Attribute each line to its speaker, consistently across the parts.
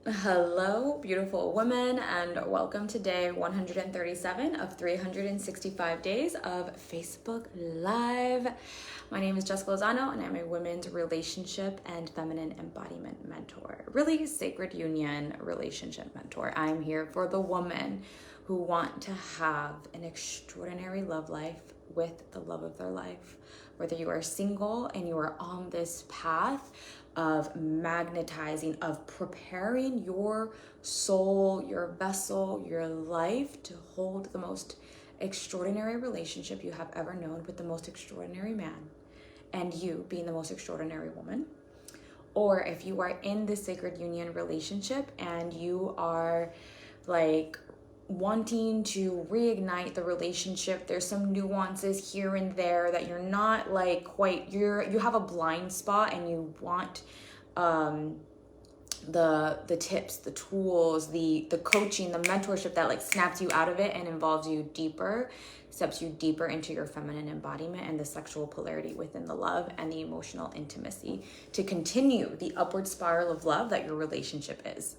Speaker 1: Hello, beautiful women, and welcome to day 137 of 365 days of Facebook Live. My name is Jessica Lozano, and I'm a women's relationship and feminine embodiment mentor. Really sacred union relationship mentor. I'm here for the women who want to have an extraordinary love life with the love of their life. Whether you are single and you are on this path of magnetizing, of preparing your soul, your vessel, your life to hold the most extraordinary relationship you have ever known with the most extraordinary man, and you being the most extraordinary woman. Or if you are in this sacred union relationship and you are like wanting to reignite the relationship, there's some nuances here and there that you're not like quite, you have a blind spot, and you want the tips, the tools, the coaching, the mentorship that like snaps you out of it and involves you deeper, steps you deeper into your feminine embodiment and the sexual polarity within the love and the emotional intimacy to continue the upward spiral of love that your relationship is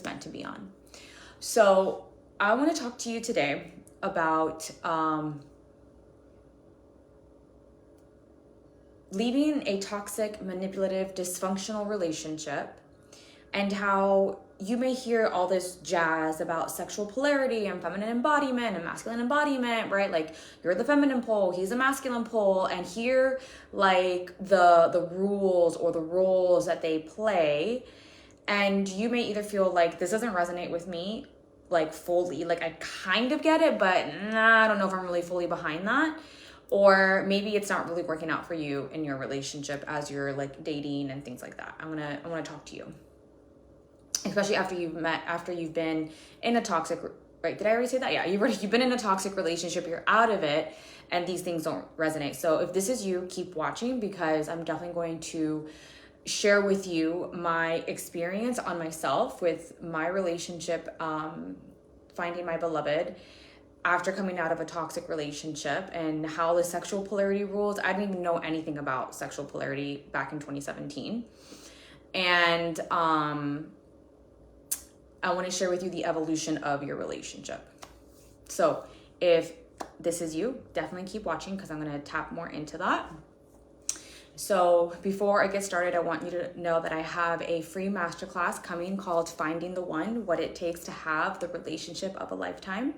Speaker 1: meant to be on. So I want to talk to you today about leaving a toxic, manipulative, dysfunctional relationship, and how you may hear all this jazz about sexual polarity and feminine embodiment and masculine embodiment, right? Like you're the feminine pole, he's a masculine pole, and hear like the rules or the roles that they play. And you may either feel like this doesn't resonate with me like fully, like I kind of get it, but I don't know if I'm really fully behind that. Or maybe it's not really working out for you in your relationship as you're like dating and things like that. I wanna talk to you, especially after you've been in a toxic, right? Did I already say that? Yeah, you've been in a toxic relationship, you're out of it, and these things don't resonate. So if this is you, keep watching, because I'm definitely going to share with you my experience on myself with my relationship, finding my beloved after coming out of a toxic relationship, and how the sexual polarity rules. I didn't even know anything about sexual polarity back in 2017. And I want to share with you the evolution of your relationship. So if this is you, definitely keep watching, because I'm going to tap more into that. So before I get started, I want you to know that I have a free masterclass coming called Finding the One, What It Takes to Have the Relationship of a Lifetime.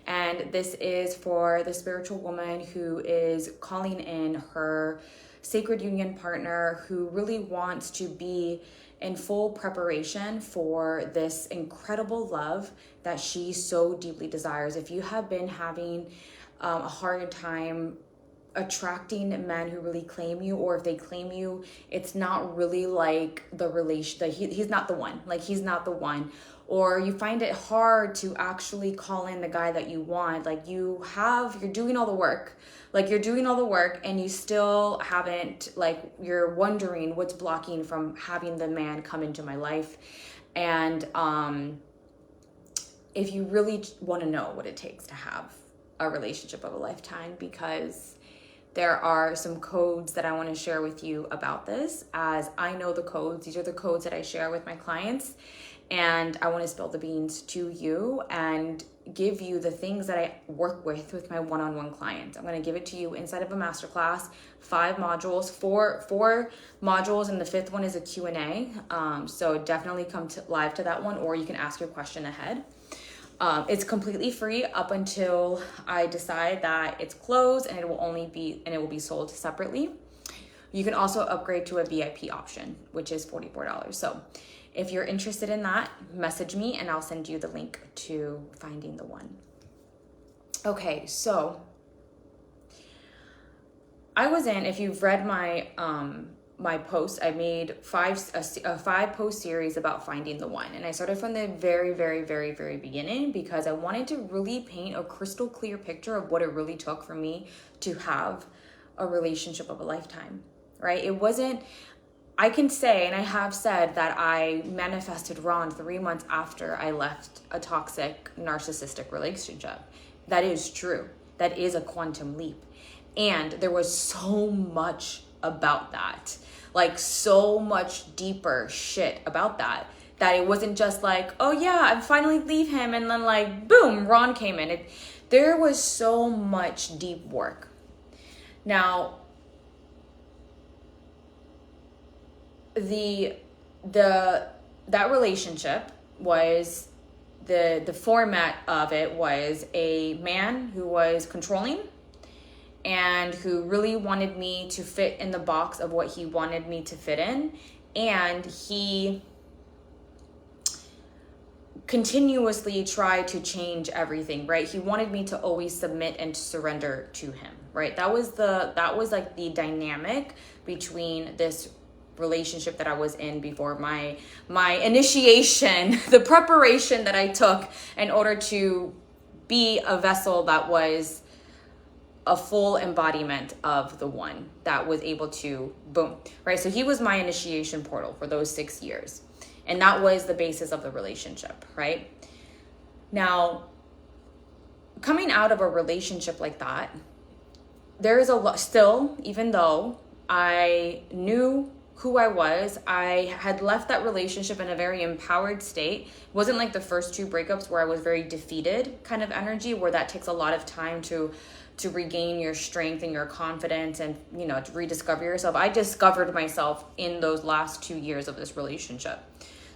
Speaker 1: And this is for the spiritual woman who is calling in her sacred union partner, who really wants to be in full preparation for this incredible love that she so deeply desires. If you have been having a hard time attracting men who really claim you, or if they claim you, it's not really like the relation that he's not the one, like he's not the one, or you find it hard to actually call in the guy that you want, like you're doing all the work, and you still haven't, like you're wondering what's blocking from having the man come into my life. And if you really want to know what it takes to have a relationship of a lifetime, because there are some codes that I want to share with you about this, as I know the codes. These are the codes that I share with my clients, and I want to spill the beans to you and give you the things that I work with my one-on-one clients. I'm going to give it to you inside of a masterclass, 5 modules, four modules, and the 5th one is a Q&A. So definitely come live to that one, or you can ask your question ahead. It's completely free up until I decide that it's closed, and it will be sold separately. You can also upgrade to a VIP option, which is $44. So if you're interested in that, message me and I'll send you the link to Finding the One. Okay, so if you've read my post, I made a 5-post series about finding the one. And I started from the very, very, very, very beginning, because I wanted to really paint a crystal clear picture of what it really took for me to have a relationship of a lifetime, right? I can say, and I have said, that I manifested Ron 3 months after I left a toxic narcissistic relationship. That is true. That is a quantum leap. And there was so much about that. like so much deeper shit about that it wasn't just like, oh yeah, I finally leave him and then like boom, Ron came in. There was so much deep work. Now that relationship was the format of it was a man who was controlling and who really wanted me to fit in the box of what he wanted me to fit in, and he continuously tried to change everything, right? He wanted me to always submit and surrender to him, right? That was like the dynamic between this relationship that I was in before my initiation, the preparation that I took in order to be a vessel that was a full embodiment of the one that was able to boom, right? So he was my initiation portal for those 6 years. And that was the basis of the relationship, right? Now, coming out of a relationship like that, there is a lot still, even though I knew who I was, I had left that relationship in a very empowered state. It wasn't like the first 2 breakups where I was very defeated kind of energy, where that takes a lot of time to regain your strength and your confidence and, you know, to rediscover yourself. I discovered myself in those last 2 years of this relationship.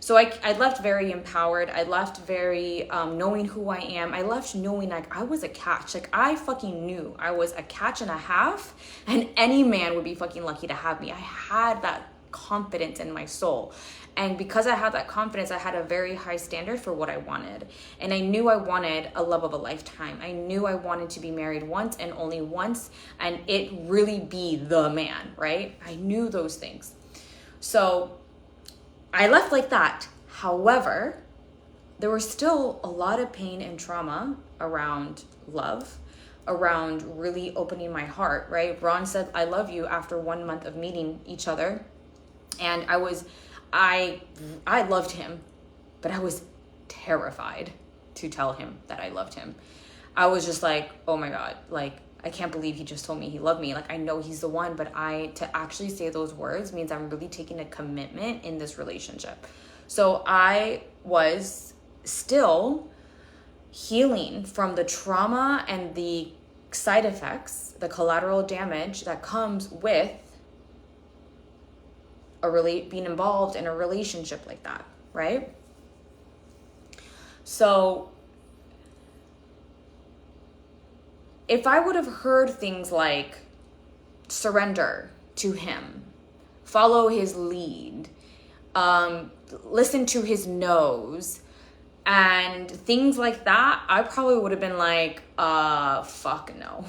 Speaker 1: So I left very empowered. I left very knowing who I am. I left knowing like I was a catch. Like I fucking knew I was a catch and a half, and any man would be fucking lucky to have me. I had that confidence in my soul. And because I had that confidence, I had a very high standard for what I wanted. And I knew I wanted a love of a lifetime. I knew I wanted to be married once and only once, and it really be the man, right? I knew those things. So I left like that. However, there was still a lot of pain and trauma around love, around really opening my heart, right? Ron said, I love you after 1 month of meeting each other. And I loved him, but I was terrified to tell him that I loved him. I was just like, oh my God, like, I can't believe he just told me he loved me. Like, I know he's the one, but to actually say those words means I'm really taking a commitment in this relationship. So I was still healing from the trauma and the side effects, the collateral damage that comes with being involved in a relationship like that, right? So if I would have heard things like surrender to him, follow his lead, listen to his no's, and things like that, I probably would have been like, fuck no.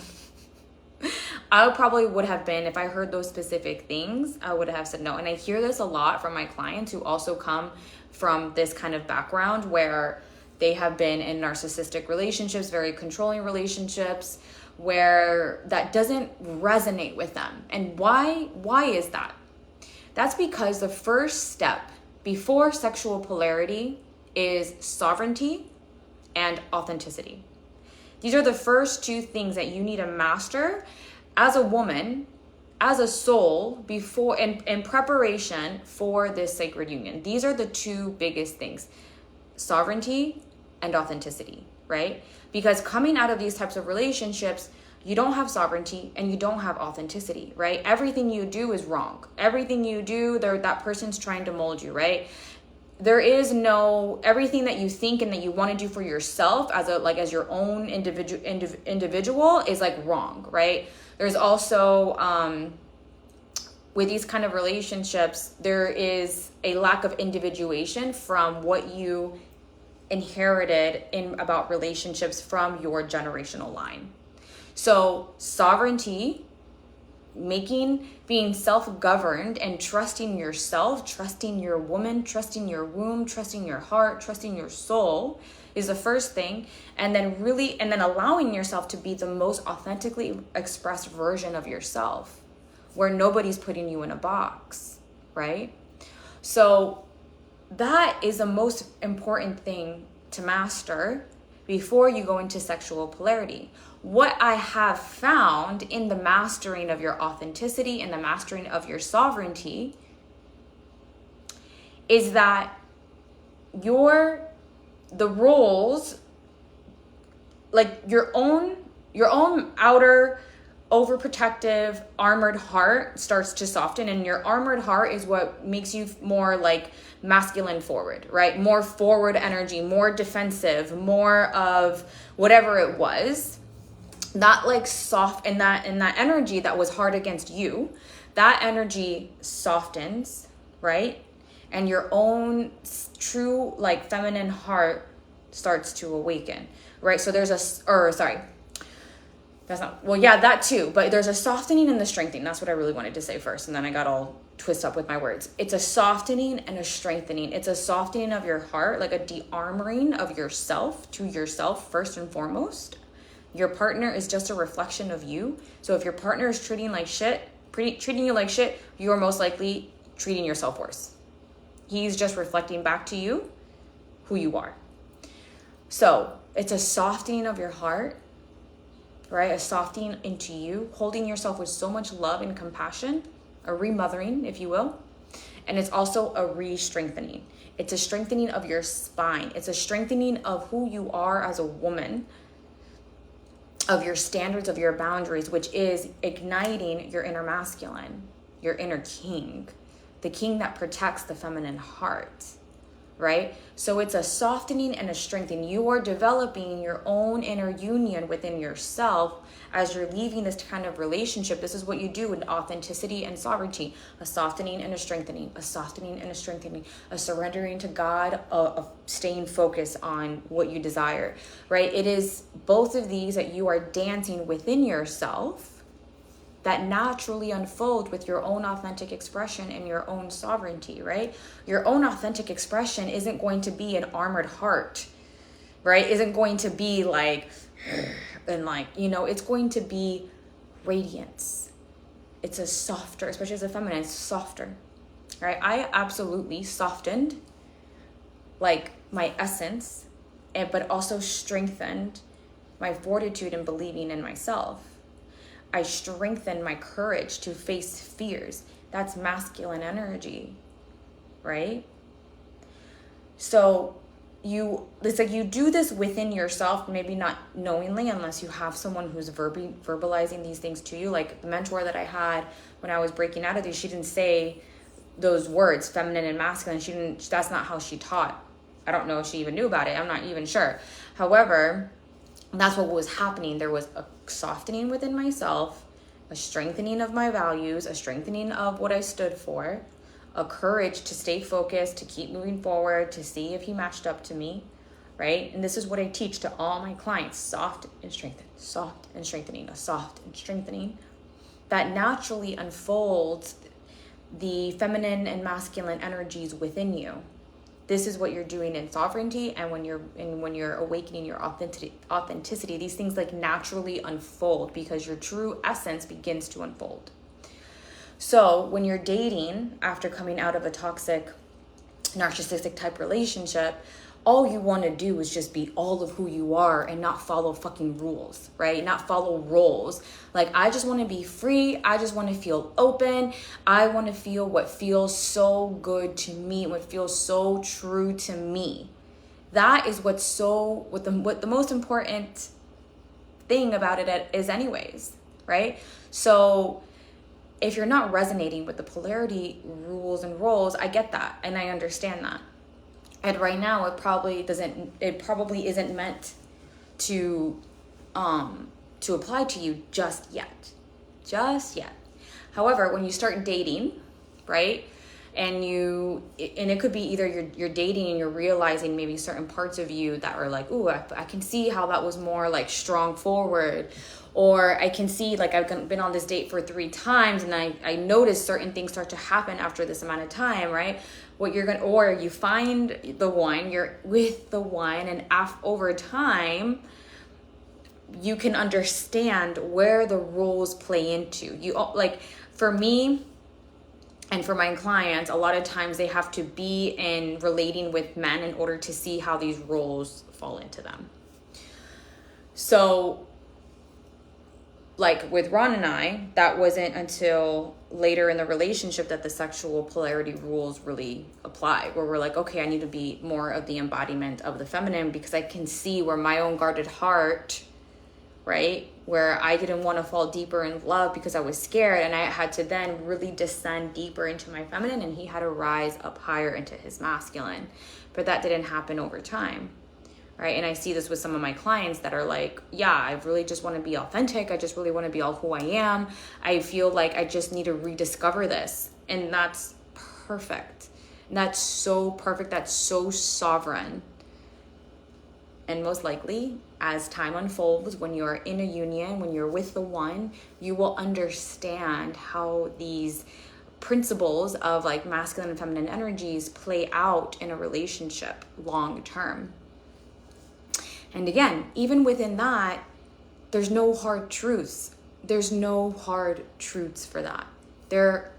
Speaker 1: I probably would have been, if I heard those specific things, I would have said no. And I hear this a lot from my clients who also come from this kind of background where they have been in narcissistic relationships, very controlling relationships, where that doesn't resonate with them. And why is that? That's because the first step before sexual polarity is sovereignty and authenticity. These are the first 2 things that you need to master as a woman, as a soul, before in preparation for this sacred union. These are the 2 biggest things: sovereignty and authenticity, right? Because coming out of these types of relationships, you don't have sovereignty and you don't have authenticity, right? Everything you do is wrong. Everything you do, that person's trying to mold you, right? There is no, everything that you think and that you want to do for yourself as your own individual is like wrong, right? There's also, with these kind of relationships, there is a lack of individuation from what you inherited about relationships from your generational line. So sovereignty, being self-governed and trusting yourself, trusting your woman, trusting your womb, trusting your heart, trusting your soul is the first thing. And then allowing yourself to be the most authentically expressed version of yourself, where nobody's putting you in a box, right? So that is the most important thing to master before you go into sexual polarity. What I have found in the mastering of your authenticity and the mastering of your sovereignty is that the roles, like your own outer overprotective armored heart starts to soften, and your armored heart is what makes you more like masculine forward, right? More forward energy, more defensive, more of whatever it was. Not like soft, and that energy that was hard against you, that energy softens, right? And your own true like feminine heart starts to awaken, right? So there's that too, but there's a softening and the strengthening. That's what I really wanted to say first, and then I got all twisted up with my words. It's a softening and a strengthening. It's a softening of your heart, like a de-armoring of yourself to yourself first and foremost. Your partner is just a reflection of you. So if your partner is treating you like shit, you are most likely treating yourself worse. He's just reflecting back to you who you are. So it's a softening of your heart, right? A softening into you, holding yourself with so much love and compassion, a remothering, if you will. And it's also a re-strengthening. It's a strengthening of your spine. It's a strengthening of who you are as a woman, of your standards, of your boundaries, which is igniting your inner masculine, your inner king, the king that protects the feminine heart, right? So it's a softening and a strengthening. You are developing your own inner union within yourself as you're leaving this kind of relationship. This is what you do in authenticity and sovereignty: a softening and a strengthening, a softening and a strengthening, a surrendering to God, a staying focused on what you desire, right? It is both of these that you are dancing within yourself that naturally unfold with your own authentic expression and your own sovereignty, right? Your own authentic expression isn't going to be an armored heart, right? Isn't going to be like, and like, it's going to be radiance. It's a softer, especially as a feminine, it's softer, right? I absolutely softened like my essence, but also strengthened my fortitude and believing in myself. I strengthen my courage to face fears. That's masculine energy, right? So it's like you do this within yourself, maybe not knowingly, unless you have someone who's verbalizing these things to you. Like the mentor that I had when I was breaking out of these, she didn't say those words, feminine and masculine. That's not how she taught. I don't know if she even knew about it. I'm not even sure. However, that's what was happening. There was a softening within myself, a strengthening of my values, a strengthening of what I stood for, a courage to stay focused, to keep moving forward, to see if he matched up to me, right? And this is what I teach to all my clients: soft and strengthen, soft and strengthening, a soft and strengthening that naturally unfolds the feminine and masculine energies within you. This is what you're doing in sovereignty, and when you're awakening your authenticity, these things like naturally unfold because your true essence begins to unfold. So when you're dating after coming out of a toxic, narcissistic type relationship, all you want to do is just be all of who you are and not follow fucking rules, right? Not follow roles. Like, I just want to be free. I just want to feel open. I want to feel what feels so good to me, what feels so true to me. That is what the most important thing about it is anyways, right? So if you're not resonating with the polarity rules and roles, I get that and I understand that. And right now, it probably isn't meant to apply to you just yet. However, when you start dating, right, and it could be either you're dating and you're realizing maybe certain parts of you that are like, ooh, I can see how that was more like strong forward, or I can see like I've been on this date for 3 times and I notice certain things start to happen after this amount of time, right? Or you find the one, you're with the one, and over time, you can understand where the roles play into. Like for me and for my clients, a lot of times they have to be in relating with men in order to see how these roles fall into them. So like with Ron and I, that wasn't until later in the relationship that the sexual polarity rules really apply, where we're like, okay, I need to be more of the embodiment of the feminine, because I can see where my own guarded heart, right, where I didn't want to fall deeper in love because I was scared, and I had to then really descend deeper into my feminine, and he had to rise up higher into his masculine. But that didn't happen over time, right? And I see this with some of my clients that are like, yeah, I really just want to be authentic. I just really want to be all who I am. I feel like I just need to rediscover this. And that's perfect. And that's so perfect. That's so sovereign. And most likely, as time unfolds, when you're in a union, when you're with the one, you will understand how these principles of like masculine and feminine energies play out in a relationship long term. And again, even within that, there's no hard truths. There's no hard truths for that. They're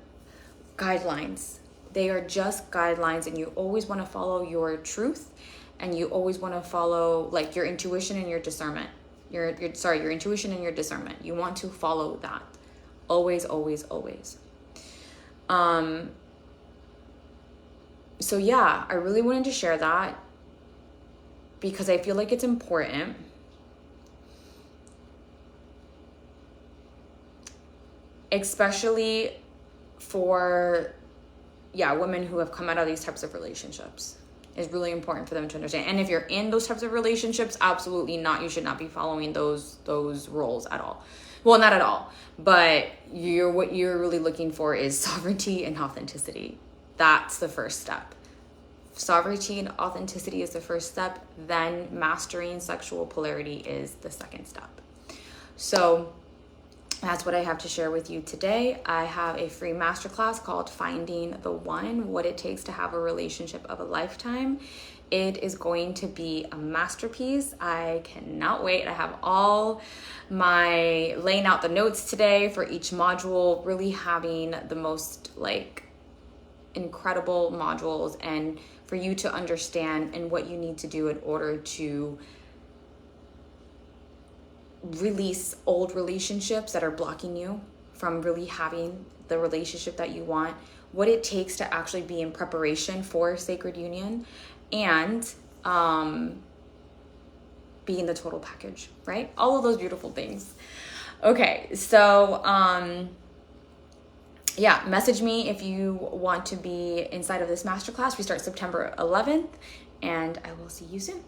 Speaker 1: guidelines. They are just guidelines, and you always want to follow your truth, and you always want to follow like your intuition and your discernment. Your intuition and your discernment. You want to follow that. Always, always, always. So yeah, I really wanted to share that because I feel like it's important. Especially for, women who have come out of these types of relationships. It's really important for them to understand. And if you're in those types of relationships, absolutely not. You should not be following those roles at all. Well, not at all. But what you're really looking for is sovereignty and authenticity. That's the first step. Sovereignty and authenticity is the first step. Then mastering sexual polarity is the second step. So that's what I have to share with you today. I have a free masterclass called Finding the One, What It Takes to Have a Relationship of a Lifetime. It is going to be a masterpiece. I cannot wait. I have all my laying out the notes today for each module, really having the most like incredible modules, and for you to understand and what you need to do in order to release old relationships that are blocking you from really having the relationship that you want, what it takes to actually be in preparation for sacred union, and being the total package, right? All of those beautiful things. Okay, so message me if you want to be inside of this masterclass. We start September 11th, and I will see you soon.